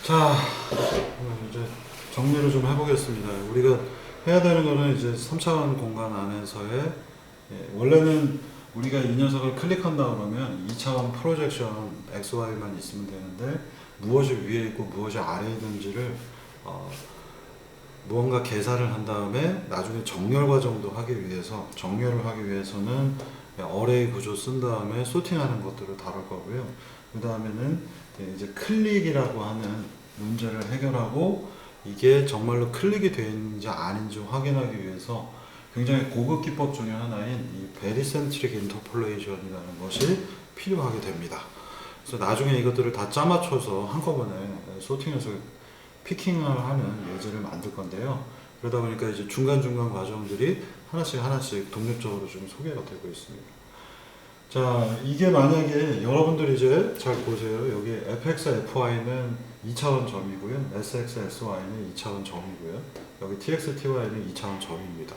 자, 이제 정리를 좀 해보겠습니다. 우리가 해야 되는 거는 이제 3차원 공간 안에서의 원래는 우리가 이 녀석을 클릭한다 그러면 2차원 프로젝션 XY만 있으면 되는데 무엇이 위에 있고 무엇이 아래에 있는지를 무언가 계산을 한 다음에 나중에 정렬 과정도 하기 위해서 정렬을 하기 위해서는 어레이 구조 쓴 다음에 소팅하는 것들을 다룰 거고요. 그 다음에는 이제 클릭이라고 하는 문제를 해결하고 이게 정말로 클릭이 되는지 아닌지 확인하기 위해서 굉장히 고급 기법 중에 하나인 이 베리센트릭 인터폴레이션이라는 것이 필요하게 됩니다. 그래서 나중에 이것들을 다 짜맞춰서 한꺼번에 소팅해서 피킹을 하는 예제를 만들 건데요. 그러다 보니까 이제 중간중간 과정들이 하나씩 독립적으로 좀 소개가 되고 있습니다. 자, 이게 만약에 여러분들이 이제 잘 보세요. 여기 fx, fy는 2차원 점이고요. sx, sy는 2차원 점이고요. 여기 tx, ty는 2차원 점입니다.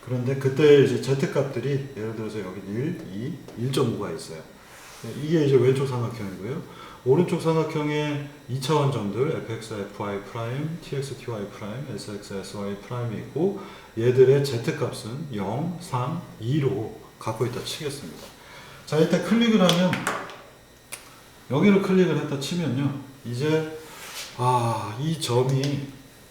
그런데 그때 이제 z 값들이 예를 들어서 여기 1, 2, 1.5가 있어요. 이게 이제 왼쪽 삼각형이고요. 오른쪽 삼각형에 2차원 점들 fx, fy 프라임, tx, ty 프라임, sx, sy 프라임이 있고 얘들의 z 값은 0, 3, 2로 갖고 있다 치겠습니다. 자, 일단 클릭을 하면 여기를 클릭을 했다 치면요. 이제 이 점이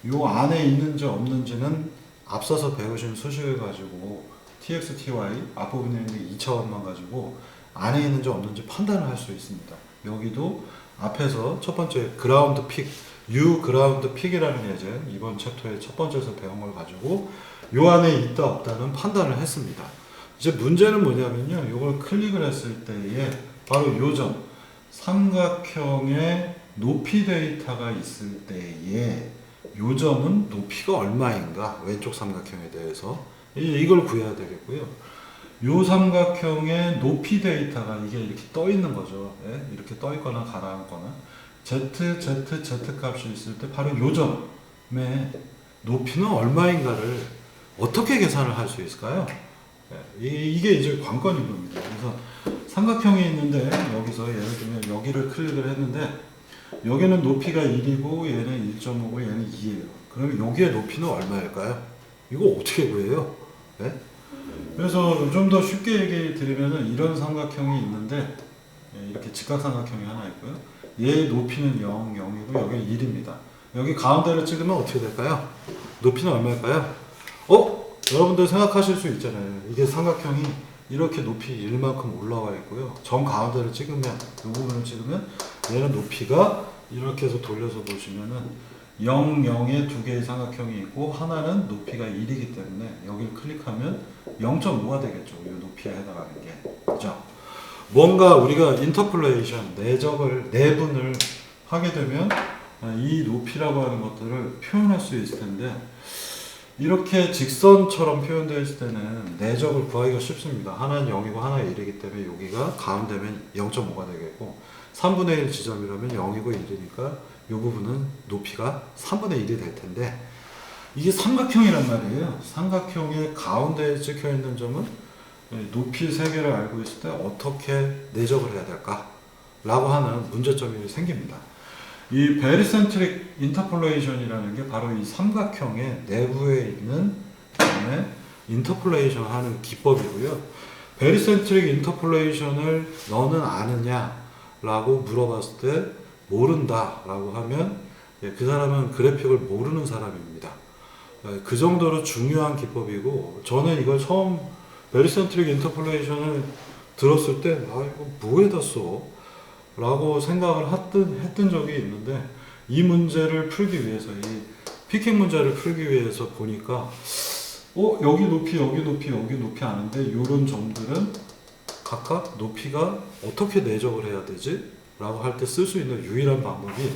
요 안에 있는지 없는지는 앞서서 배우신 수식을 가지고 tx, ty 앞부분에 있는 2차원만 가지고 안에 있는지 없는지 판단을 할 수 있습니다. 여기도 앞에서 첫 번째 그라운드 픽, U 그라운드 픽이라는 예제 이번 챕터의 첫 번째에서 배운 걸 가지고 요 안에 있다 없다는 판단을 했습니다. 이제 문제는 뭐냐면요. 이걸 클릭을 했을 때에 바로 요 점, 삼각형의 높이 데이터가 있을 때에 요 점은 높이가 얼마인가? 왼쪽 삼각형에 대해서 이걸 구해야 되겠고요. 요 삼각형의 높이 데이터가 이게 이렇게 떠 있는 거죠. 예? 이렇게 떠 있거나 가라앉거나 z 값이 있을 때 바로 요 점의 높이는 얼마인가를 어떻게 계산을 할 수 있을까요? 이게 이제 관건인 겁니다. 그래서 삼각형이 있는데 여기서 예를 들면 여기를 클릭을 했는데 여기는 높이가 1이고 얘는 1.5고 얘는 2예요. 그러면 여기의 높이는 얼마일까요? 이거 어떻게 구해요? 네? 그래서 좀 더 쉽게 얘기 드리면은 이런 삼각형이 있는데 이렇게 직각삼각형이 하나 있고요. 얘의 높이는 0, 0이고 여기는 1입니다. 여기 가운데를 찍으면 어떻게 될까요? 높이는 얼마일까요? 여러분들 생각하실 수 있잖아요. 이게 삼각형이 이렇게 높이 1만큼 올라와 있고요. 정 가운데를 찍으면, 이 부분을 찍으면 얘는 높이가 이렇게 해서 돌려서 보시면은 0, 0에 두 개의 삼각형이 있고 하나는 높이가 1이기 때문에 여기를 클릭하면 0.5가 되겠죠. 이 높이에 해당하는 게. 그죠? 뭔가 우리가 인터폴레이션, 내분을 하게 되면 이 높이라고 하는 것들을 표현할 수 있을 텐데 이렇게 직선처럼 표현되어 있을 때는 내적을 구하기가 쉽습니다. 하나는 0이고 하나는 1이기 때문에 여기가 가운데면 0.5가 되겠고 3분의 1 지점이라면 0이고 1이니까 이 부분은 높이가 3분의 1이 될 텐데 이게 삼각형이란 말이에요. 삼각형의 가운데에 찍혀 있는 점은 높이 3개를 알고 있을 때 어떻게 내적을 해야 될까? 라고 하는 문제점이 생깁니다. 이 베리센트릭 인터폴레이션이라는 게 바로 이 삼각형의 내부에 있는 인터폴레이션 하는 기법이고요. 베리센트릭 인터폴레이션을 너는 아느냐? 라고 물어봤을 때 모른다 라고 하면 그 사람은 그래픽을 모르는 사람입니다. 그 정도로 중요한 기법이고 저는 이걸 처음 베리센트릭 인터폴레이션을 들었을 때 이거 뭐에다 써? 라고 생각을 했던 적이 있는데 이 문제를 풀기 위해서 이 피킹 문제를 풀기 위해서 보니까 여기 높이 아는데 이런 점들은 각각 높이가 어떻게 내적을 해야 되지? 라고 할 때 쓸 수 있는 유일한 방법이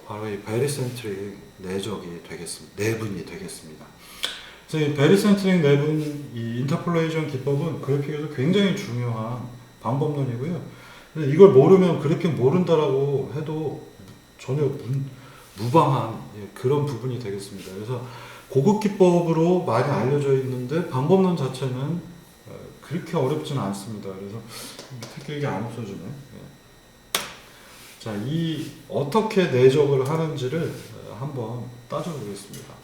바로 이 베리센트릭 내적이 되겠습니다. 내분이 되겠습니다. 그래서 이 베리센트릭 내분 이 인터폴레이션 기법은 그래픽에서 굉장히 중요한 방법론이고요. 이걸 모르면 그래픽 모른다라고 해도 전혀 무방한 그런 부분이 되겠습니다. 그래서 고급 기법으로 많이 알려져 있는데 방법론 자체는 그렇게 어렵지는 않습니다. 그래서 밑에 게 안 없어지네. 자, 이 어떻게 내적을 하는지를 한번 따져보겠습니다.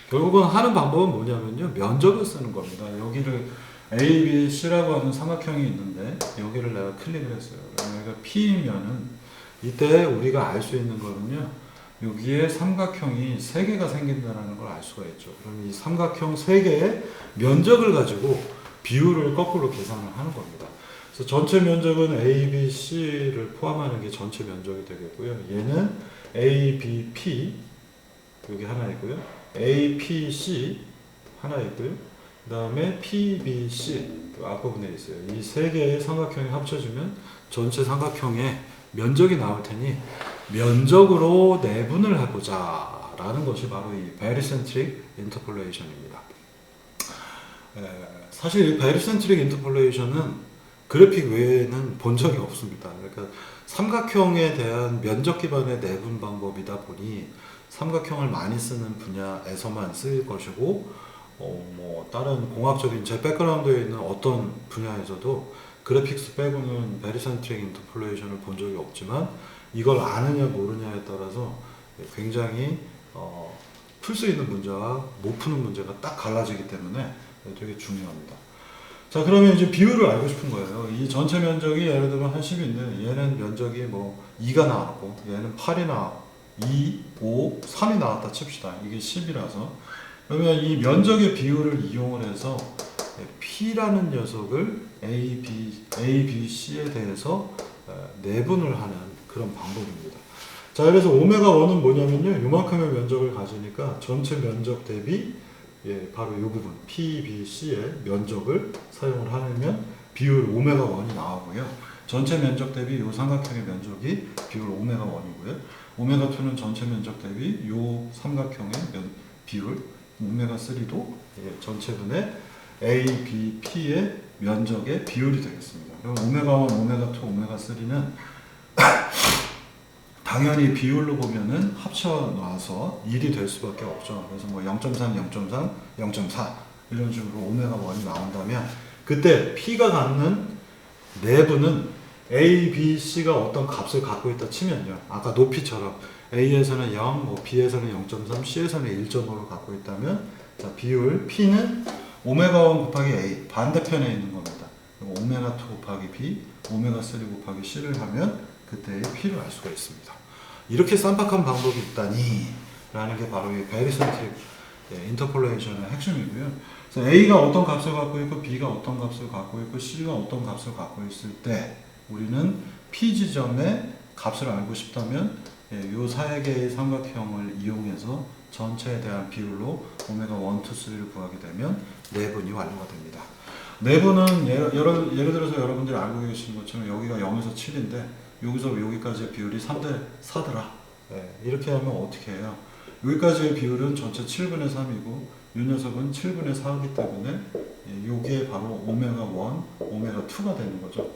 결국은 하는 방법은 뭐냐면요, 면적을 쓰는 겁니다. 여기를 A, B, C라고 하는 삼각형이 있는데 여기를 내가 클릭을 했어요. 여기가 P면은 이때 우리가 알 수 있는 거는요, 여기에 삼각형이 3개가 생긴다는 걸 알 수가 있죠. 그럼 이 삼각형 3개의 면적을 가지고 비율을 거꾸로 계산을 하는 겁니다. 그래서 전체 면적은 A, B, C를 포함하는 게 전체 면적이 되겠고요. 얘는 A, B, P 여기 하나 있고요. A, P, C 하나 있고요. 그 다음에 P, B, C 앞부분에 있어요. 이 3개의 삼각형이 합쳐지면 전체 삼각형의 면적이 나올 테니 면적으로 내분을 해보자 라는 것이 바로 이 Barycentric Interpolation입니다. 사실 이 Barycentric Interpolation은 그래픽 외에는 본 적이 없습니다. 그러니까 삼각형에 대한 면적 기반의 내분 방법이다 보니 삼각형을 많이 쓰는 분야에서만 쓰일 것이고, 뭐 다른 공학적인 제 백그라운드에 있는 어떤 분야에서도 그래픽스 빼고는 베리센트릭 인터폴레이션을 본 적이 없지만 이걸 아느냐 모르냐에 따라서 굉장히 풀 수 있는 문제와 못 푸는 문제가 딱 갈라지기 때문에 되게 중요합니다. 자, 그러면 이제 비율을 알고 싶은 거예요. 이 전체 면적이 예를 들면 한 10인데 얘는 면적이 뭐 2가 나왔고 얘는 8이 나왔고 2, 5, 3이 나왔다 칩시다. 이게 10이라서 그러면 이 면적의 비율을 이용을 해서 P라는 녀석을 A, B, C에 대해서 내분을 하는 그런 방법입니다. 자, 그래서 오메가 1은 뭐냐면요, 요만큼의 면적을 가지니까 전체 면적 대비 바로 이 부분 P, B, C의 면적을 사용을 하면 비율 오메가 1이 나오고요. 전체 면적 대비 이 삼각형의 면적이 비율 오메가 1이고요. 오메가 2는 전체 면적 대비 이 삼각형의 비율 오메가 3도 전체분의 A, B, P의 면적의 비율이 되겠습니다. 그럼 오메가 1, 오메가 2, 오메가 3는 당연히 비율로 보면은 합쳐놔서 1이 될 수밖에 없죠. 그래서 뭐 0.3, 0.3, 0.4 이런 식으로 오메가 1이 나온다면 그때 P가 갖는 내분은 A, B, C가 어떤 값을 갖고 있다 치면요. 아까 높이처럼 A에서는 0, 뭐 B에서는 0.3, C에서는 1.5를 갖고 있다면 자, 비율 P는 오메가 1 곱하기 A 반대편에 있는 겁니다. 오메가 2 곱하기 B, 오메가 3 곱하기 C를 하면 그때의 P를 알 수가 있습니다. 이렇게 쌈박한 방법이 있다니 라는 게 바로 이 베리센트릭 인터폴레이션의 핵심이고요. 그래서 A가 어떤 값을 갖고 있고 B가 어떤 값을 갖고 있고 C가 어떤 값을 갖고 있을 때 우리는 P 지점의 값을 알고 싶다면 이 4개의 삼각형을 이용해서 전체에 대한 비율로 오메가 1, 2, 3를 구하게 되면 내분이 완료가 됩니다. 내분은 예를 들어서 여러분들이 알고 계시는 것처럼 여기가 0에서 7인데 여기서 여기까지의 비율이 3대 4더라. 이렇게 하면 어떻게 해요? 여기까지의 비율은 전체 7분의 3이고 이 녀석은 7분의 4이기 때문에 이게 바로 오메가 1, 오메가 2가 되는 거죠.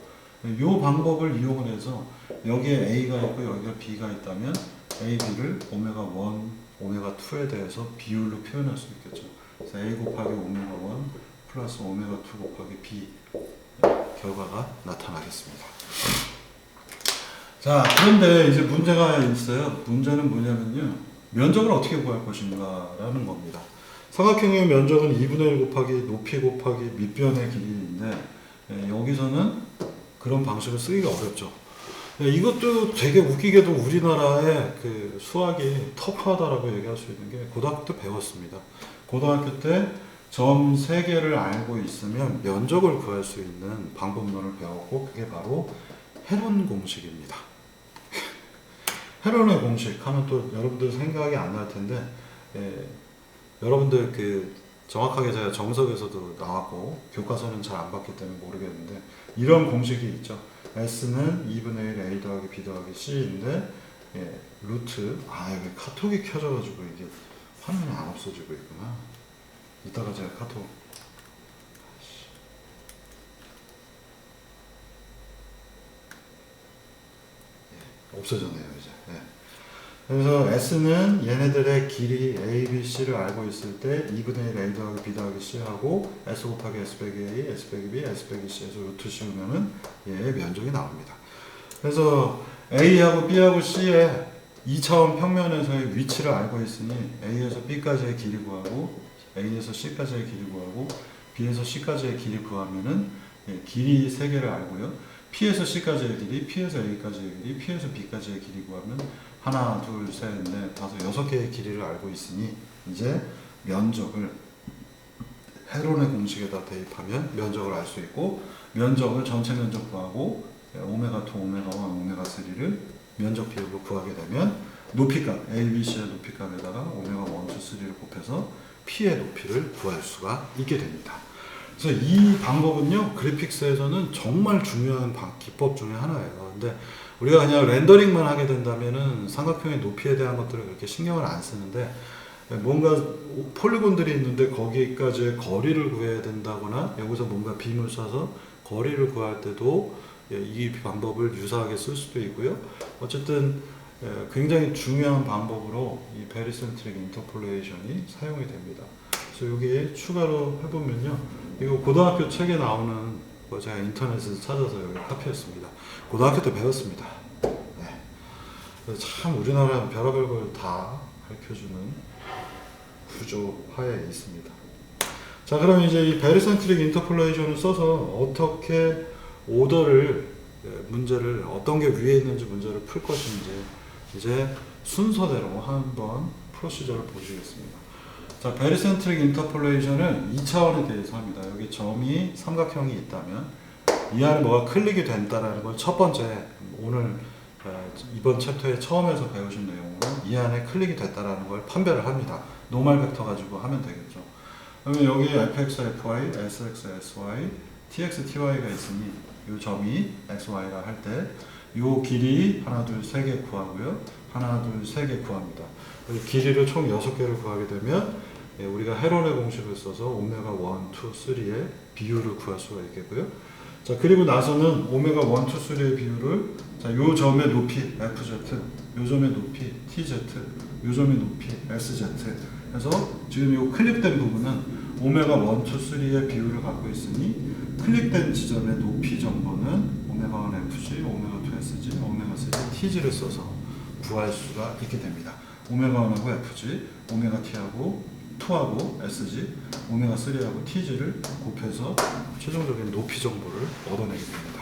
이 방법을 이용을 해서 여기에 A가 있고 여기가 B가 있다면 A, B를 오메가 1, 오메가 2에 대해서 비율로 표현할 수 있겠죠. 그래서 A 곱하기 오메가 1 플러스 오메가 2 곱하기 B 결과가 나타나겠습니다. 자, 그런데 이제 문제가 있어요. 문제는 뭐냐면요, 면적을 어떻게 구할 것인가 라는 겁니다. 삼각형의 면적은 2분의 1 곱하기 높이 곱하기 밑변의 길이인데 여기서는 그런 방식을 쓰기가 어렵죠. 이것도 되게 웃기게도 우리나라의 그 수학이 터프하다라고 얘기할 수 있는 게 고등학교 때 배웠습니다. 고등학교 때 점 3개를 알고 있으면 면적을 구할 수 있는 방법론을 배웠고 그게 바로 헤론 공식입니다. 헤론의 공식 하면 또 여러분들 생각이 안 날 텐데 여러분들 그 정확하게 제가 정석에서도 나왔고 교과서는 잘 안 봤기 때문에 모르겠는데 이런 공식이 있죠. S는 2분의 1 A 더하기 B 더하기 C인데 루트 여기 카톡이 켜져가지고 이게 화면이 안 없어지고 있구나. 이따가 제가 카톡 없어졌네요 이제. 그래서 S는 얘네들의 길이 A, B, C를 알고 있을 때 2분의 1 A 더하기 B 더하기 C 하고 S 곱하기 S 빼기 A, S 빼기 B, S 빼기 C에서 루트 씌우면은 얘의 면적이 나옵니다. 그래서 A하고 B하고 C의 2차원 평면에서의 위치를 알고 있으니 A에서 B까지의 길이 구하고 A에서 C까지의 길이 구하고 B에서 C까지의 길이 구하면은 길이 3개를 알고요. P에서 C까지의 길이, P에서 A까지의 길이, P에서 B까지의 길이 구하면 하나, 둘, 셋, 넷, 다섯, 6개의 길이를 알고 있으니 이제 면적을 헤론의 공식에다 대입하면 면적을 알 수 있고 면적을 전체 면적 구하고 오메가 2, 오메가 1, 오메가 3를 면적 비율로 구하게 되면 높이값, A, B, C의 높이값에다가 오메가 1, 2, 3를 곱해서 P의 높이를 구할 수가 있게 됩니다. 그래서 이 방법은요, 그래픽스에서는 정말 중요한 기법 중에 하나예요. 근데 우리가 그냥 렌더링만 하게 된다면은 삼각형의 높이에 대한 것들을 그렇게 신경을 안 쓰는데 뭔가 폴리곤들이 있는데 거기까지의 거리를 구해야 된다거나 여기서 뭔가 빔을 쏴서 거리를 구할 때도 이 방법을 유사하게 쓸 수도 있고요. 어쨌든 굉장히 중요한 방법으로 이 베리센트릭 인터폴레이션이 사용이 됩니다. 그래서 여기에 추가로 해보면요, 이거 고등학교 책에 나오는 거 제가 인터넷에서 찾아서 여기 카피했습니다. 고등학교 때 배웠습니다. 네. 참 우리나라는 별의별 걸 다 가르쳐주는 구조 하에 있습니다. 자, 그럼 이제 이 베리센트릭 인터폴레이션을 써서 어떻게 오더를 문제를 어떤 게 위에 있는지 문제를 풀 것인지 이제 순서대로 한번 프로시저를 보시겠습니다. 자, 베리센트릭 인터폴레이션은 2차원에 대해서 합니다. 여기 점이 삼각형이 있다면 이 안에 뭐가 클릭이 된다라는 걸 첫 번째 오늘 이번 챕터에 처음에서 배우신 내용으로 이 안에 클릭이 됐다라는 걸 판별을 합니다. 노멀 벡터 가지고 하면 되겠죠. 그러면 여기 fx, fy, sx, sy, tx, ty가 있으니 이 점이 xy라 할 때 이 길이 하나, 둘, 세 개 구하고요. 하나, 둘, 세 개 구합니다. 길이를 총 6개를 구하게 되면 우리가 헤론의 공식을 써서 오메가 1, 2, 3의 비율을 구할 수가 있겠고요. 자, 그리고 나서는 오메가 1, 2, 3의 비율을 자, 요 점의 높이 fz, 요 점의 높이 tz, 요 점의 높이 sz 그래서 지금 요 클릭된 부분은 오메가 1, 2, 3의 비율을 갖고 있으니 클릭된 지점의 높이 정보는 오메가 1 fg, 오메가 2 sg, 오메가 3 tg를 써서 구할 수가 있게 됩니다. 오메가 1하고 fg, 오메가 t하고 2하고 sg, 오메가 3하고 tg를 곱해서 최종적인 높이 정보를 얻어내게 됩니다.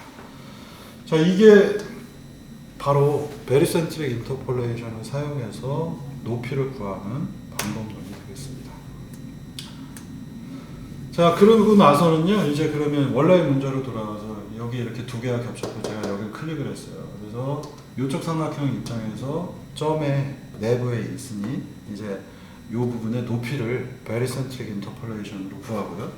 자, 이게 바로 베리센트릭 인터폴레이션을 사용해서 높이를 구하는 방법론이 되겠습니다. 자, 그러고 나서는요, 이제 그러면 원래의 문제로 돌아가서 여기 이렇게 두 개가 겹쳤고 제가 여기 클릭을 했어요. 그래서 이쪽 삼각형 입장에서 점의 내부에 있으니 이제 이 부분의 높이를 베리센트릭 인터폴레이션으로 구하고요.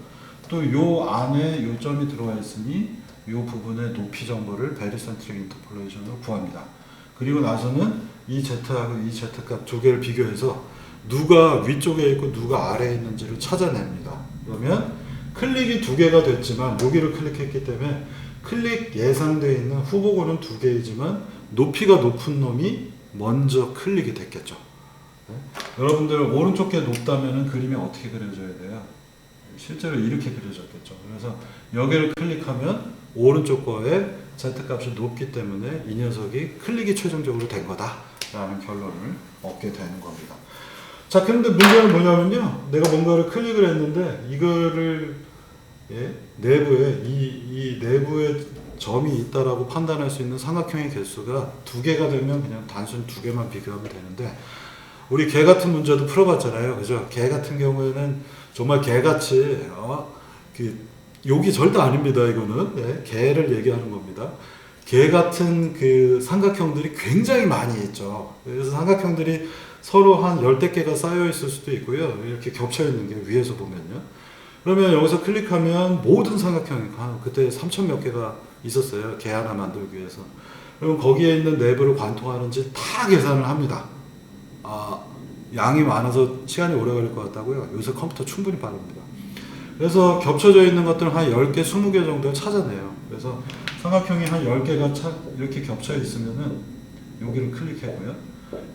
또 이 안에 이 점이 들어와 있으니 이 부분의 높이 정보를 베리센트릭 인터폴레이션으로 구합니다. 그리고 나서는 이 z하고 이 z값 두 개를 비교해서 누가 위쪽에 있고 누가 아래에 있는지를 찾아냅니다. 그러면 클릭이 두 개가 됐지만 여기를 클릭했기 때문에 클릭 예상되어 있는 후보군은 두 개이지만 높이가 높은 놈이 먼저 클릭이 됐겠죠. 네? 여러분들 오른쪽 게 높다면 그림이 어떻게 그려져야 돼요? 실제로 이렇게 그려졌겠죠. 그래서 여기를 클릭하면 오른쪽 거에 z값이 높기 때문에 이 녀석이 클릭이 최종적으로 된 거다라는 결론을 얻게 되는 겁니다. 자, 그런데 문제는 뭐냐면요, 내가 뭔가를 클릭을 했는데 이거를 내부에 이 내부에 점이 있다라고 판단할 수 있는 삼각형의 개수가 두 개가 되면 그냥 단순 두 개만 비교하면 되는데 우리 개 같은 문제도 풀어봤잖아요. 그죠? 개 같은 경우에는 정말 개같이 욕이 절대 아닙니다. 이거는 개를 얘기하는 겁니다. 개 같은 그 삼각형들이 굉장히 많이 있죠. 그래서 삼각형들이 서로 한 10대 개가 쌓여 있을 수도 있고요. 이렇게 겹쳐 있는 게 위에서 보면요. 그러면 여기서 클릭하면 모든 삼각형이 그때 3,000 몇 개가 있었어요. 개 하나 만들기 위해서. 그러면 거기에 있는 내부를 관통하는지 다 계산을 합니다. 양이 많아서 시간이 오래 걸릴 것 같다고요? 요새 컴퓨터 충분히 빠릅니다. 그래서 겹쳐져 있는 것들은 한 10개, 20개 정도 찾아내요. 그래서 삼각형이 한 10개가 이렇게 겹쳐 있으면은 여기를 클릭하고요.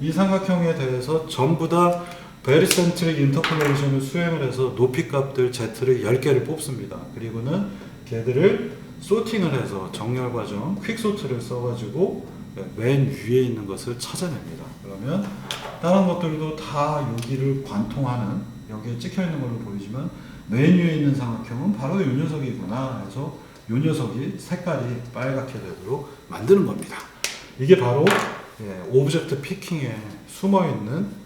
이 삼각형에 대해서 전부 다 베리센트릭 인터폴레이션을 수행을 해서 높이 값들 Z를 10개를 뽑습니다. 그리고는 걔들을 소팅을 해서 정렬 과정, 퀵소트를 써가지고 맨 위에 있는 것을 찾아냅니다. 그러면 다른 것들도 다 여기를 관통하는, 여기에 찍혀 있는 걸로 보이지만 맨 위에 있는 삼각형은 바로 이 녀석이구나 해서 이 녀석이 색깔이 빨갛게 되도록 만드는 겁니다. 이게 바로 오브젝트 피킹에 숨어있는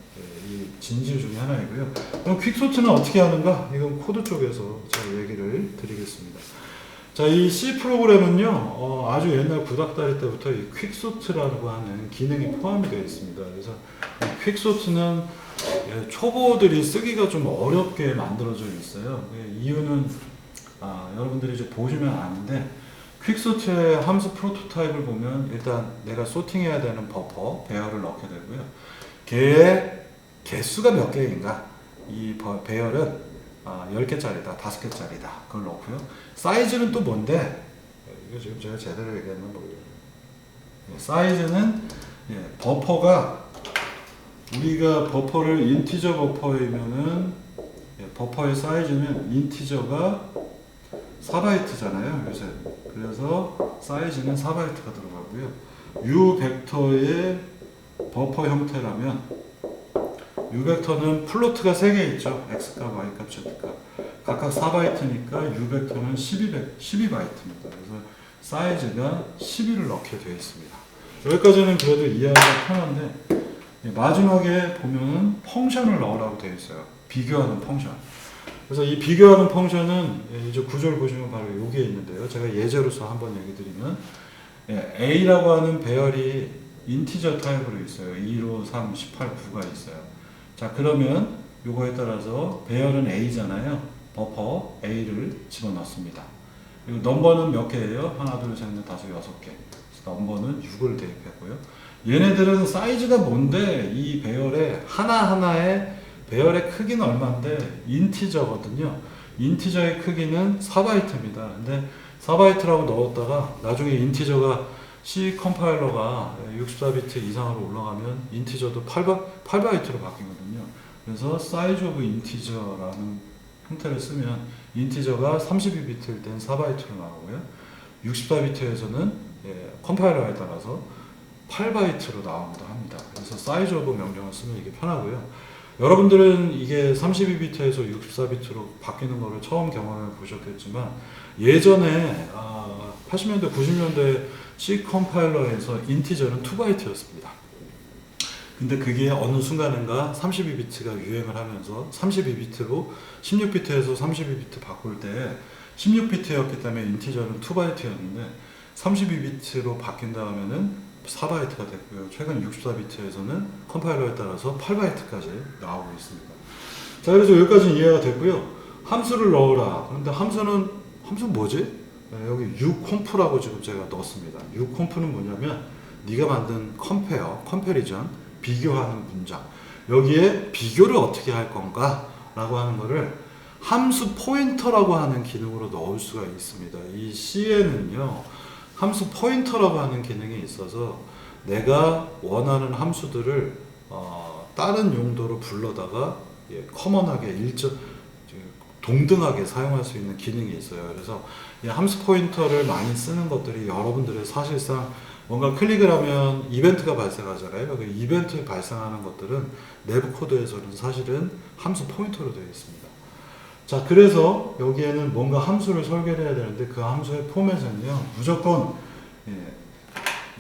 이 진실 중에 하나이고요. 그럼 퀵소트는 어떻게 하는가? 이건 코드 쪽에서 제가 얘기를 드리겠습니다. 자, 이 C 프로그램은요, 아주 옛날 구닥다리 때부터 이 퀵소트라고 하는 기능이 포함이 되어 있습니다. 그래서 이 퀵소트는 초보들이 쓰기가 좀 어렵게 만들어져 있어요. 이유는 여러분들이 이제 보시면 아는데, 퀵소트의 함수 프로토타입을 보면 일단 내가 소팅해야 되는 버퍼, 배열을 넣게 되고요. 걔의 개수가 몇 개인가? 이 배열은 10개짜리다, 5개짜리다. 그걸 넣고요. 사이즈는 또 뭔데? 이거 지금 제가 제대로 얘기했나 모르겠네요. 사이즈는 버퍼가, 우리가 버퍼를 인티저 버퍼이면은 버퍼의 사이즈는 인티저가 4바이트잖아요, 요새. 그래서 사이즈는 4바이트가 들어가고요. U 벡터의 버퍼 형태라면 U 벡터는 플로트가 3개 있죠. X값, Y값, Z값. 각각 4바이트니까 U 벡터는 12바이트입니다. 그래서 사이즈가 12를 넣게 되어 있습니다. 여기까지는 그래도 이해하기가 편한데, 마지막에 보면은 펑션을 넣으라고 되어 있어요. 비교하는 펑션. 그래서 이 비교하는 펑션은 이제 구조를 보시면 바로 여기에 있는데요. 제가 예제로서 한번 얘기 드리면, A라고 하는 배열이 인티저 타입으로 있어요. 2로 3, 18, 9가 있어요. 자, 그러면 요거에 따라서 배열은 A잖아요. 버퍼 A를 집어넣습니다. 그리고 넘버는 몇 개예요? 하나, 둘, 셋, 넷, 다섯, 6개. 넘버는 6을 대입했고요. 얘네들은 사이즈가 뭔데, 이 배열의 하나하나의 배열의 크기는 얼마인데 인티저거든요. 인티저의 크기는 4바이트입니다. 근데 4바이트라고 넣었다가 나중에 인티저가 C 컴파일러가 64비트 이상으로 올라가면 인티저도 8바이트로 바뀌거든요. 그래서 사이즈 오브 인티저라는 형태를 쓰면 인티저가 32비트일 땐 4바이트로 나오고요. 64비트에서는 컴파일러에 따라서 8바이트로 나오기도 합니다. 그래서 사이즈 오브 명령을 쓰면 이게 편하고요. 여러분들은 이게 32비트에서 64비트로 바뀌는 거를 처음 경험해 보셨겠지만, 예전에 80년대, 90년대 C 컴파일러에서 인티저는 2바이트였습니다. 근데 그게 어느 순간인가 32비트가 유행을 하면서 32비트로 16비트에서 32비트 바꿀 때 16비트였기 때문에 인티저는 2바이트였는데 32비트로 바뀐 다음에는 4바이트가 됐고요. 최근 64비트에서는 컴파일러에 따라서 8바이트까지 나오고 있습니다. 자, 그래서 여기까지 이해가 됐고요. 함수를 넣어라. 그런데 함수는 뭐지? 여기 uComp라고 지금 제가 넣었습니다. uComp는 뭐냐면 네가 만든 컴패리전, 비교하는 문장. 여기에 비교를 어떻게 할 건가? 라고 하는 거를 함수 포인터라고 하는 기능으로 넣을 수가 있습니다. 이 C에는요, 함수 포인터라고 하는 기능이 있어서 내가 원하는 함수들을 다른 용도로 불러다가 커먼하게 동등하게 사용할 수 있는 기능이 있어요. 그래서 이 함수 포인터를 많이 쓰는 것들이 여러분들의 사실상 뭔가 클릭을 하면 이벤트가 발생하잖아요. 그 이벤트 발생하는 것들은 내부 코드에서는 사실은 함수 포인터로 되어 있습니다. 자, 그래서 여기에는 뭔가 함수를 설계를 해야 되는데 그 함수의 포맷은요, 무조건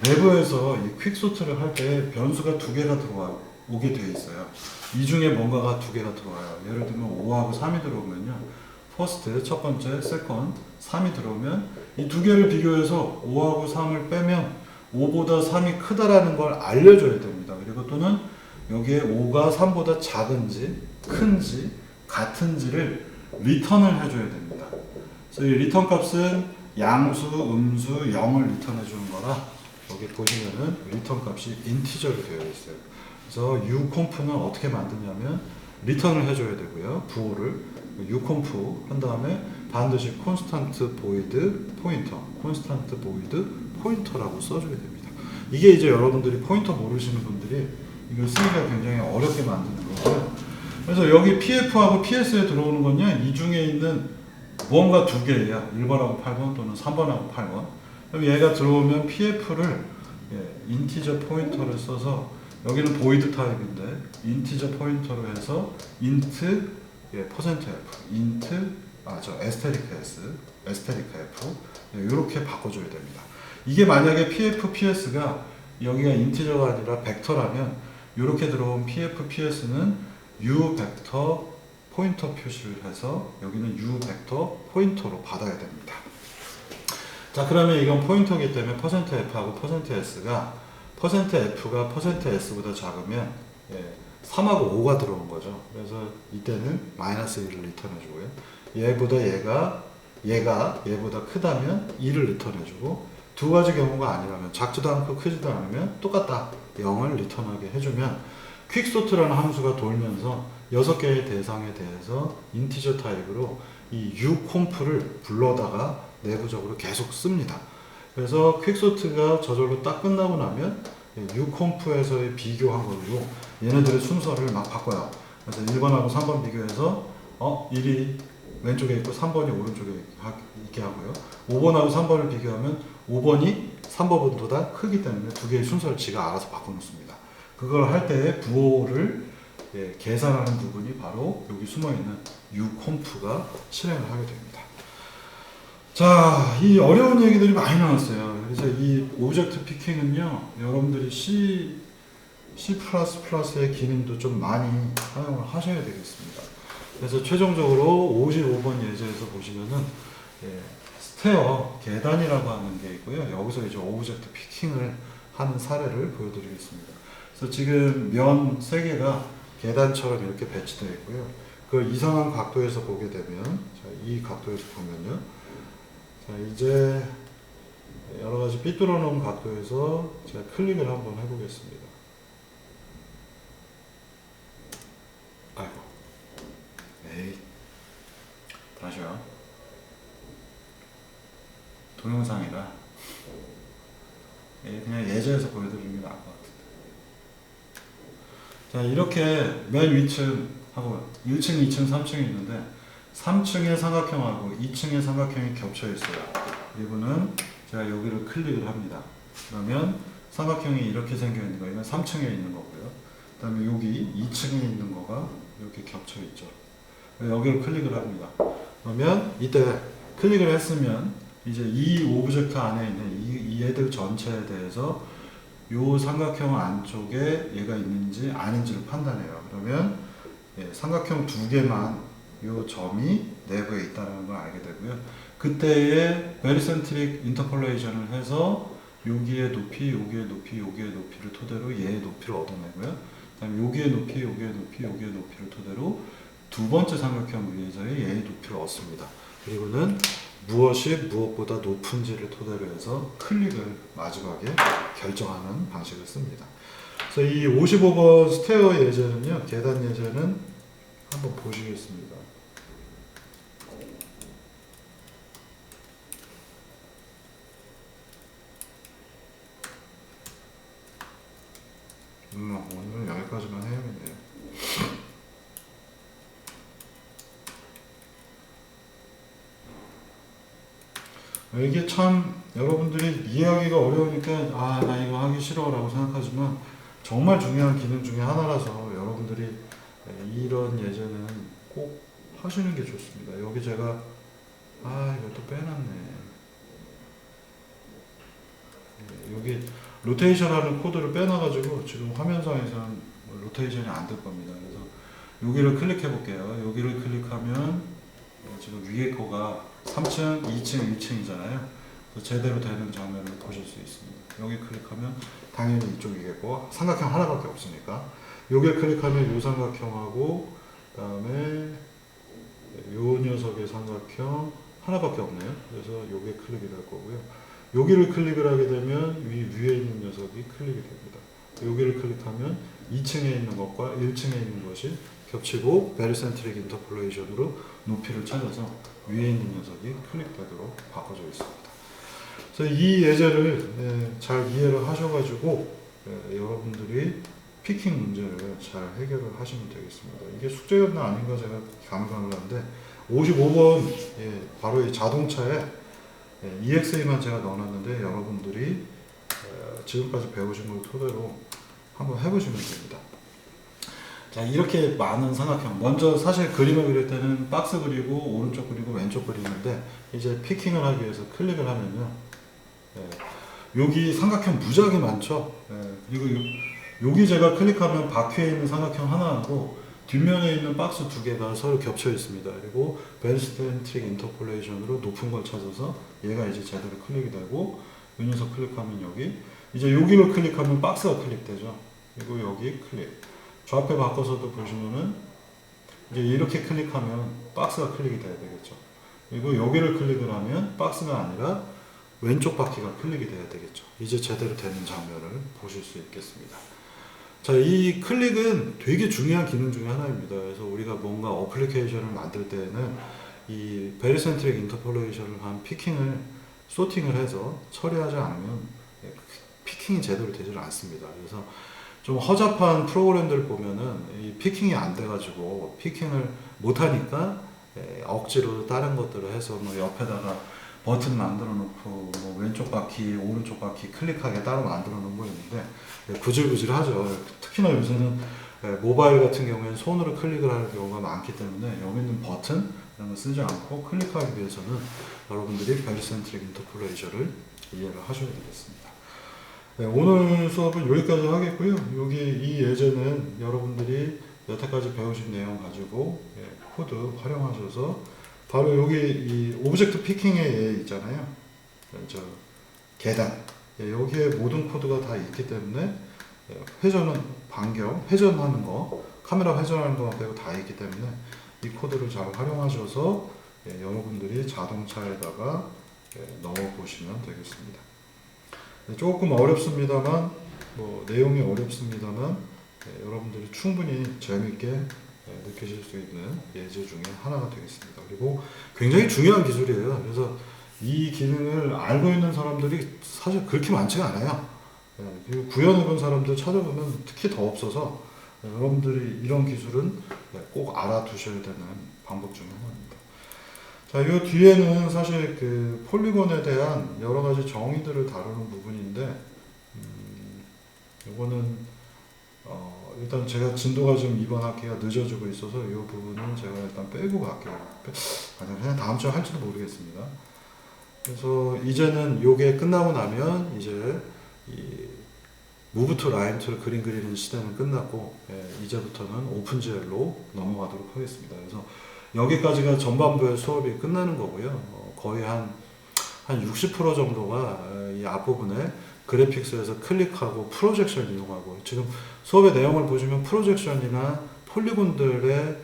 내부에서 이 퀵소트를 할 때 변수가 2개가 들어오게 되어 있어요. 이 중에 뭔가가 2개가 들어와요. 예를 들면 5하고 3이 들어오면요, 퍼스트, 첫 번째, 세컨, 3이 들어오면 이 2개를 비교해서 5하고 3을 빼면 5보다 3이 크다라는 걸 알려줘야 됩니다. 그리고 또는 여기에 5가 3보다 작은지, 큰지, 같은지를 리턴을 해줘야 됩니다. 그래서 이 리턴 값은 양수, 음수, 0을 리턴해 주는 거라 여기 보시면은 리턴 값이 인티저로 되어 있어요. 그래서 uComp는 어떻게 만드냐면 리턴을 해줘야 되고요. 부호를 uComp 한 다음에 반드시 const void pointer라고 써줘야 됩니다. 이게 이제 여러분들이 포인터 모르시는 분들이 이걸 쓰기가 굉장히 어렵게 만드는 거고요. 그래서 여기 PF하고 PS에 들어오는 건요, 이 중에 있는 무언가 2개예요. 1번하고 8번 또는 3번하고 8번. 그럼 얘가 들어오면 PF를 인티저 포인터를 써서 여기는 보이드 타입인데 인티저 포인터로 해서 int 퍼센트 f, int 에스테릭 s, 에스테릭 f 이렇게 바꿔줘야 됩니다. 이게 만약에 pf ps가 여기가 인티저가 아니라 벡터라면 이렇게 들어온 pf ps는 u 벡터 포인터 표시를 해서 여기는 u 벡터 포인터로 받아야 됩니다. 자, 그러면 이건 포인터이기 때문에 %f하고 %s가 %f가 %s보다 작으면 3하고 5가 들어온 거죠. 그래서 이때는 마이너스 1을 리턴해주고요. 얘보다 크다면 2를 리턴해주고 두 가지 경우가 아니라면 작지도 않고 크지도 않으면 똑같다. 0을 리턴하게 해주면 퀵소트라는 함수가 돌면서 6개의 대상에 대해서 인티저 타입으로 이 uconf를 불러다가 내부적으로 계속 씁니다. 그래서 퀵소트가 저절로 딱 끝나고 나면 uconf에서의 비교한 걸로 얘네들의 순서를 막 바꿔요. 그래서 1번하고 3번 비교해서 1이 왼쪽에 있고 3번이 오른쪽에 있게 하고요. 5번하고 3번을 비교하면 5번이 3번보다 크기 때문에 두 개의 순서를 지가 알아서 바꿔놓습니다. 그걸 할 때의 부호를 계산하는 부분이 바로 여기 숨어있는 uconf가 실행을 하게 됩니다. 자, 이 어려운 얘기들이 많이 나왔어요. 그래서 이 오브젝트 피킹은요, 여러분들이 C++의 기능도 좀 많이 사용을 하셔야 되겠습니다. 그래서 최종적으로 55번 예제에서 보시면은 스테어 계단이라고 하는 게 있고요. 여기서 이제 오브젝트 피킹을 하는 사례를 보여드리겠습니다. 그래서 지금 면 3개가 계단처럼 이렇게 배치되어 있고요. 그 이상한 각도에서 보게 되면, 자, 이 각도에서 보면요. 자, 이제 여러 가지 삐뚤어 놓은 각도에서 제가 클릭을 한번 해보겠습니다. 아이고. 에이. 다시요. 동영상이라. 그냥 예제에서 보여드리는 게 나을 것 같은데. 자, 이렇게 맨 위층하고 1층, 2층, 3층이 있는데 3층의 삼각형하고 2층의 삼각형이 겹쳐 있어요. 이분은 제가 여기를 클릭을 합니다. 그러면 삼각형이 이렇게 생겨 있는 거, 이건 3층에 있는 거고요. 그 다음에 여기 2층에 있는 거가 이렇게 겹쳐 있죠. 여기를 클릭을 합니다. 그러면 이때 클릭을 했으면 이제 이 오브젝트 안에 있는 얘들 전체에 대해서 요 삼각형 안쪽에 얘가 있는지 아닌지를 판단해요. 그러면 삼각형 2개만 요 점이 내부에 있다는 걸 알게 되고요. 그때의 베리센트릭 인터폴레이션을 해서 여기의 높이, 여기의 높이, 여기의 높이를 토대로 얘의 높이를 얻어내고요. 그 다음에 여기의 높이, 여기의 높이, 여기의 높이를 토대로 두 번째 삼각형 위에서의 얘의 높이를 얻습니다. 그리고는 무엇이 무엇보다 높은지를 토대로 해서 클릭을 마지막에 결정하는 방식을 씁니다. 그래서 이 55번 스테어 예제는요, 계단 예제는 한번 보시겠습니다. 오늘은 여기까지만 해야겠네요. 이게 참 여러분들이 이해하기가 어려우니까 나 이거 하기 싫어 라고 생각하지만 정말 중요한 기능 중에 하나라서 여러분들이 이런 예제는 꼭 하시는 게 좋습니다. 여기 제가 이것도 빼놨네. 여기 로테이션 하는 코드를 빼놔가지고 지금 화면상에서는 로테이션이 안 될 겁니다. 그래서 여기를 클릭해 볼게요. 여기를 클릭하면 지금 위에 거가 3층, 2층, 1층이잖아요. 제대로 되는 장면을 보실 수 있습니다. 여기 클릭하면 당연히 이쪽이겠고 삼각형 하나밖에 없으니까 여기 클릭하면 이 삼각형하고 그 다음에 이 녀석의 삼각형 하나밖에 없네요. 그래서 여기에 클릭이 될 거고요. 여기를 클릭을 하게 되면 위에 있는 녀석이 클릭이 됩니다. 여기를 클릭하면 2층에 있는 것과 1층에 있는 것이 겹치고 베리센트릭 인터폴레이션으로 높이를 찾아서 위에 있는 녀석이 클릭되도록 바꿔져 있습니다. 그래서 이 예제를 잘 이해를 하셔가지고 여러분들이 피킹 문제를 잘 해결을 하시면 되겠습니다. 이게 숙제였나 아닌가 제가 감각을 하는데 55번 바로 이 자동차에 EXE만 제가 넣어놨는데 여러분들이 지금까지 배우신 걸 토대로 한번 해보시면 됩니다. 자, 이렇게 많은 삼각형. 먼저 사실 그림을 그릴 때는 박스 그리고 오른쪽 그리고 왼쪽 그리는데 이제 피킹을 하기 위해서 클릭을 하면요. 여기 삼각형 무지하게 많죠. 그리고 여기 제가 클릭하면 바퀴에 있는 삼각형 하나하고 뒷면에 있는 박스 두 개가 서로 겹쳐 있습니다. 그리고 베리센트릭 인터폴레이션으로 높은 걸 찾아서 얘가 이제 제대로 클릭이 되고 이 녀석 클릭하면 여기 이제 여기를 클릭하면 박스가 클릭되죠. 그리고 여기 클릭. 좌표 바꿔서도 보시면은 이제 이렇게 클릭하면 박스가 클릭이 돼야 되겠죠. 그리고 여기를 클릭을 하면 박스가 아니라 왼쪽 바퀴가 클릭이 돼야 되겠죠. 이제 제대로 되는 장면을 보실 수 있겠습니다. 자, 이 클릭은 되게 중요한 기능 중에 하나입니다. 그래서 우리가 뭔가 어플리케이션을 만들 때에는 이 베리센트릭 인터폴레이션을 한 피킹을 소팅을 해서 처리하지 않으면 피킹이 제대로 되질 않습니다. 그래서 좀 허접한 프로그램들 보면은 이 피킹이 안 돼가지고 피킹을 못하니까 억지로 다른 것들을 해서 뭐 옆에다가 버튼 만들어 놓고 뭐 왼쪽 바퀴 오른쪽 바퀴 클릭하게 따로 만들어 놓은 거 있는데 구질구질하죠. 특히나 요새는 모바일 같은 경우에는 손으로 클릭을 하는 경우가 많기 때문에 여기 있는 버튼 이런 거 쓰지 않고 클릭하기 위해서는 여러분들이 베리센트릭 인터폴레이션을 이해를 하셔야 되겠습니다. 오늘 수업은 여기까지 하겠고요. 여기 이 예제는 여러분들이 여태까지 배우신 내용 가지고 코드 활용하셔서 바로 여기 이 오브젝트 피킹에 예 있잖아요. 저 계단 여기에 모든 코드가 다 있기 때문에 회전은 반경, 회전하는 거, 카메라 회전하는 거 빼고 다 있기 때문에 이 코드를 잘 활용하셔서 여러분들이 자동차에다가 넣어 보시면 되겠습니다. 조금 어렵습니다만 뭐 내용이 어렵습니다만 여러분들이 충분히 재미있게 느끼실 수 있는 예제 중에 하나가 되겠습니다. 그리고 굉장히 중요한 기술이에요. 그래서 이 기능을 알고 있는 사람들이 사실 그렇게 많지가 않아요. 그리고 구현해본 사람들 찾아보면 특히 더 없어서 여러분들이 이런 기술은 꼭 알아두셔야 되는 방법 중에 하나입니다. 자, 이 뒤에는 사실 그 폴리곤에 대한 여러 가지 정의들을 다루는 부분인데, 이거는 일단 제가 진도가 지금 이번 학기가 늦어지고 있어서 이 부분은 제가 일단 빼고 갈게요. 아니, 그냥 다음 주에 할지도 모르겠습니다. 그래서 이제는 요게 끝나고 나면 이제 이 무브 투 라인 투를 그림 그리는 시대는 끝났고, 이제부터는 오픈GL로 넘어가도록 하겠습니다. 그래서 여기까지가 전반부의 수업이 끝나는 거고요. 거의 한 60% 정도가 이 앞부분에 그래픽스에서 클릭하고 프로젝션 이용하고, 지금 수업의 내용을 보시면 프로젝션이나 폴리곤들의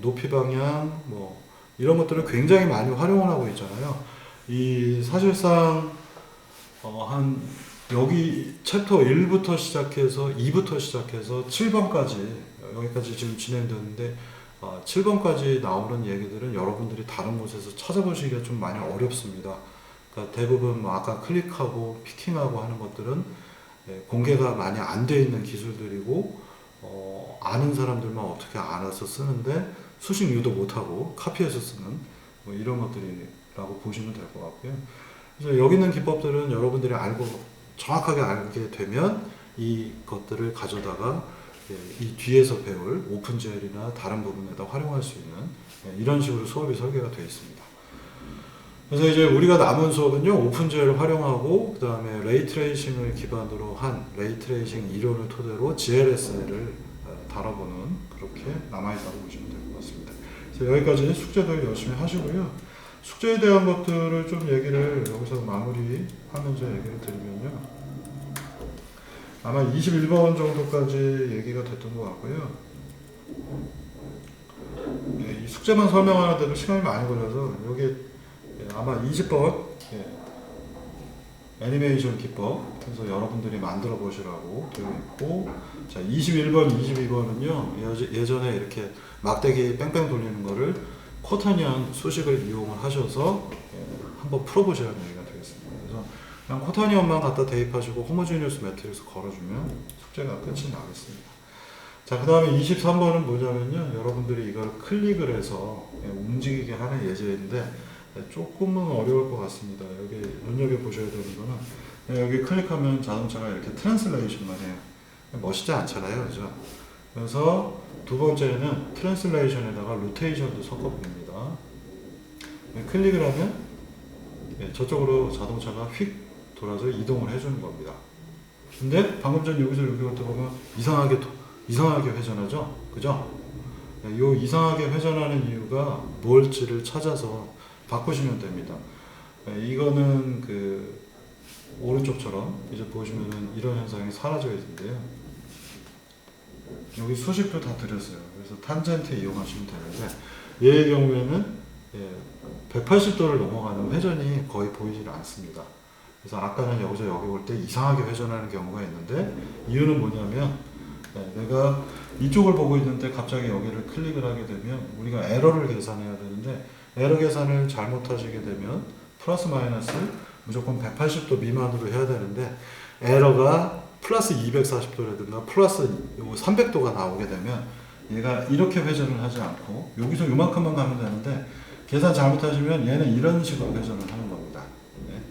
높이 방향 뭐 이런 것들을 굉장히 많이 활용을 하고 있잖아요. 이 사실상 한 여기 챕터 1부터 시작해서 2부터 시작해서 7번까지 여기까지 지금 진행되는데 7번까지 나오는 얘기들은 여러분들이 다른 곳에서 찾아보시기가 좀 많이 어렵습니다. 그러니까 대부분 뭐 아까 클릭하고 피킹하고 하는 것들은 공개가 많이 안 돼 있는 기술들이고 아는 사람들만 어떻게 알아서 쓰는데 수식 유도 못하고 카피해서 쓰는 뭐 이런 것들이라고 보시면 될 것 같고요. 그래서 여기 있는 기법들은 여러분들이 정확하게 알게 되면 이 것들을 가져다가 이 뒤에서 배울 오픈GL이나 다른 부분에다 활용할 수 있는 이런 식으로 수업이 설계가 되어 있습니다. 그래서 이제 우리가 남은 수업은요, 오픈GL을 활용하고 그 다음에 레이트레이싱을 기반으로 한 레이트레이싱 이론을 토대로 GLS를 다뤄보는 그렇게 남아있다고 보시면 될 것 같습니다. 그래서 여기까지 숙제들 열심히 하시고요. 숙제에 대한 것들을 좀 얘기를 여기서 마무리하면서 얘기를 드리면요. 아마 21번 정도까지 얘기가 됐던 것 같고요. 이 숙제만 설명하는데도 시간이 많이 걸려서 여기 아마 20번 애니메이션 기법 그래서 여러분들이 만들어 보시라고 되어 있고, 자 21번, 22번은요 예전에 이렇게 막대기 뺑뺑 돌리는 거를 코타니언 수식을 이용을 하셔서 한번 풀어보시라는 얘기가 되겠습니다. 그래서 그냥 코타니언만 갖다 대입하시고 호모지니어스 매트릭스 걸어주면 숙제가 끝이 나겠습니다. 자, 그 다음에 23번은 뭐냐면요, 여러분들이 이걸 클릭을 해서 움직이게 하는 예제인데 조금은 어려울 것 같습니다. 여기 눈여겨보셔야 되는 거는 여기 클릭하면 자동차가 이렇게 트랜슬레이션만 해요. 멋있지 않잖아요, 그죠? 그래서 두 번째는 트랜슬레이션에다가 로테이션도 섞어봅니다. 클릭을 하면 저쪽으로 자동차가 휙 돌아서 이동을 해주는 겁니다. 근데 방금 전 여기서 여기 보면 이상하게 회전하죠? 그죠? 이 이상하게 회전하는 이유가 뭘지를 찾아서 바꾸시면 됩니다. 이거는 그 오른쪽처럼 이제 보시면은 이런 현상이 사라져 있는데요. 여기 수식도 다 드렸어요. 그래서 탄젠트 이용하시면 되는데 얘의 경우에는 180도를 넘어가는 회전이 거의 보이질 않습니다. 그래서 아까는 여기서 여기 올 때 이상하게 회전하는 경우가 있는데 이유는 뭐냐면 내가 이쪽을 보고 있는데 갑자기 여기를 클릭을 하게 되면 우리가 에러를 계산해야 되는데 에러 계산을 잘못하시게 되면 플러스 마이너스 무조건 180도 미만으로 해야 되는데 에러가 플러스 240도라든가 플러스 300도가 나오게 되면 얘가 이렇게 회전을 하지 않고 여기서 요만큼만 가면 되는데 계산 잘못하시면 얘는 이런 식으로 회전을 하는 겁니다. 네.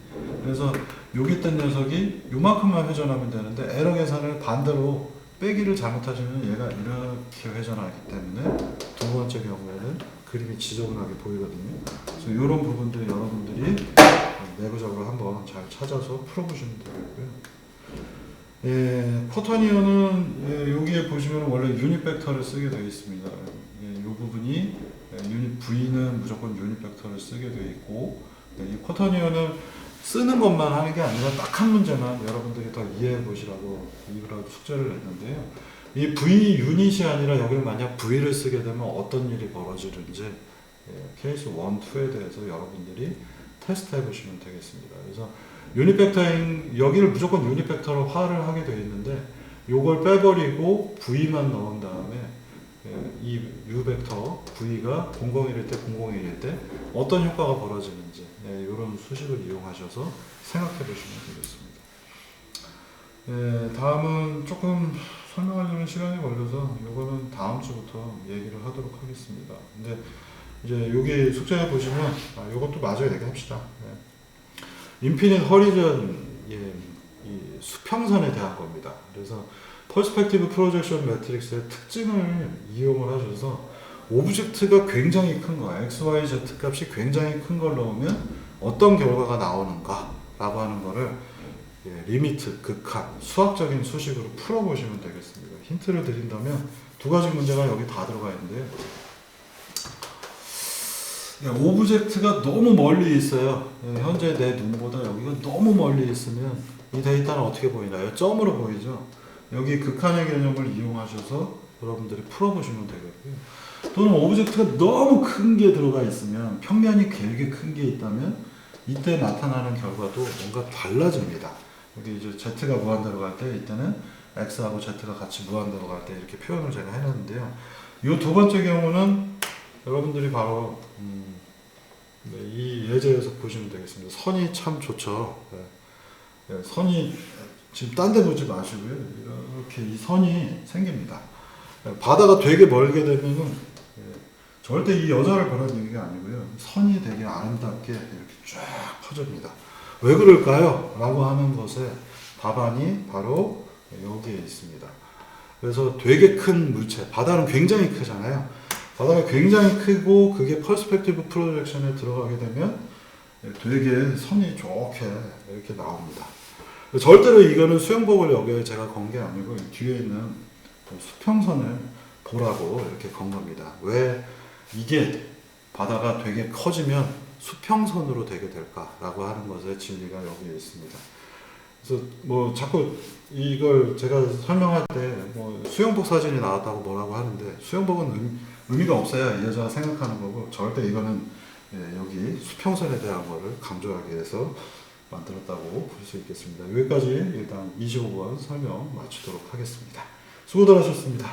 그래서 여기 있던 녀석이 요만큼만 회전하면 되는데 에러 계산을 반대로 빼기를 잘못하시면 얘가 이렇게 회전하기 때문에 두 번째 경우에는 그림이 지저분하게 보이거든요. 그래서 이런 부분들 여러분들이 내부적으로 한번 잘 찾아서 풀어보시면 되겠고요. 쿼터니어는 여기에 보시면 원래 유닛 벡터를 쓰게 되어 있습니다. 이 부분이 유닛 V는 무조건 유닛 벡터를 쓰게 되어 있고 이 쿼터니어는 쓰는 것만 하는 게 아니라 딱 한 문제만 여러분들이 더 이해해 보시라고 이거라고 숙제를 냈는데요. 이 V 유닛이 아니라 여기를 만약 V를 쓰게 되면 어떤 일이 벌어지는지 케이스 1, 2에 대해서 여러분들이 테스트 해보시면 되겠습니다. 그래서 유닛 벡터인 여기를 무조건 유닛 벡터로 화를 하게 되어 있는데 요걸 빼버리고 V만 넣은 다음에 이 U 벡터 V가 001일 때 001일 때 어떤 효과가 벌어지는지 이런 수식을 이용하셔서 생각해 보시면 되겠습니다. 다음은 조금 설명하려면 시간이 걸려서 이거는 다음 주부터 얘기를 하도록 하겠습니다. 근데 이제 여기 숙제해 보시면 이것도 맞아야 되게 합시다. 인피니트 허리전 이 수평선에 대한 겁니다. 그래서 퍼스펙티브 프로젝션 매트릭스의 특징을 이용을 하셔서 오브젝트가 굉장히 큰 거, x, y, z 값이 굉장히 큰 걸 넣으면 어떤 결과가 나오는가 라고 하는 거를 리미트, 극한, 수학적인 수식으로 풀어보시면 되겠습니다. 힌트를 드린다면 두 가지 문제가 여기 다 들어가 있는데요. 오브젝트가 너무 멀리 있어요. 현재 내 눈보다 여기가 너무 멀리 있으면 이 데이터는 어떻게 보이나요? 점으로 보이죠? 여기 극한의 개념을 이용하셔서 여러분들이 풀어보시면 되겠고요. 또는 오브젝트가 너무 큰 게 들어가 있으면 평면이 되게 큰 게 있다면 이때 나타나는 결과도 뭔가 달라집니다. 여기 이제 Z가 무한대로 갈 때 이때는 X하고 Z가 같이 무한대로 갈 때 이렇게 표현을 제가 해놨는데요. 이 두 번째 경우는 여러분들이 바로 이 예제에서 보시면 되겠습니다. 선이 참 좋죠. 선이 지금 딴 데 보지 마시고요. 이렇게 이 선이 생깁니다. 바다가 되게 멀게 되면은 절대 이 여자를 보라는 얘기가 아니고요. 선이 되게 아름답게 이렇게 쫙 퍼집니다. 왜 그럴까요? 라고 하는 것의 답안이 바로 여기에 있습니다. 그래서 되게 큰 물체, 바다는 굉장히 크잖아요. 바다가 굉장히 크고 그게 퍼스펙티브 프로젝션에 들어가게 되면 되게 선이 좋게 이렇게 나옵니다. 절대로 이거는 수영복을 여기에 제가 건 게 아니고 뒤에 있는 수평선을 보라고 이렇게 건 겁니다. 왜 이게 바다가 되게 커지면 수평선으로 되게 될까라고 하는 것의 진리가 여기에 있습니다. 그래서 뭐 자꾸 이걸 제가 설명할 때 뭐 수영복 사진이 나왔다고 뭐라고 하는데 수영복은 의미가 없어요. 이 여자가 생각하는 거고 절대 이거는 여기 수평선에 대한 거를 강조하기 위해서 만들었다고 볼 수 있겠습니다. 여기까지 일단 25번 설명 마치도록 하겠습니다. 수고들 하셨습니다.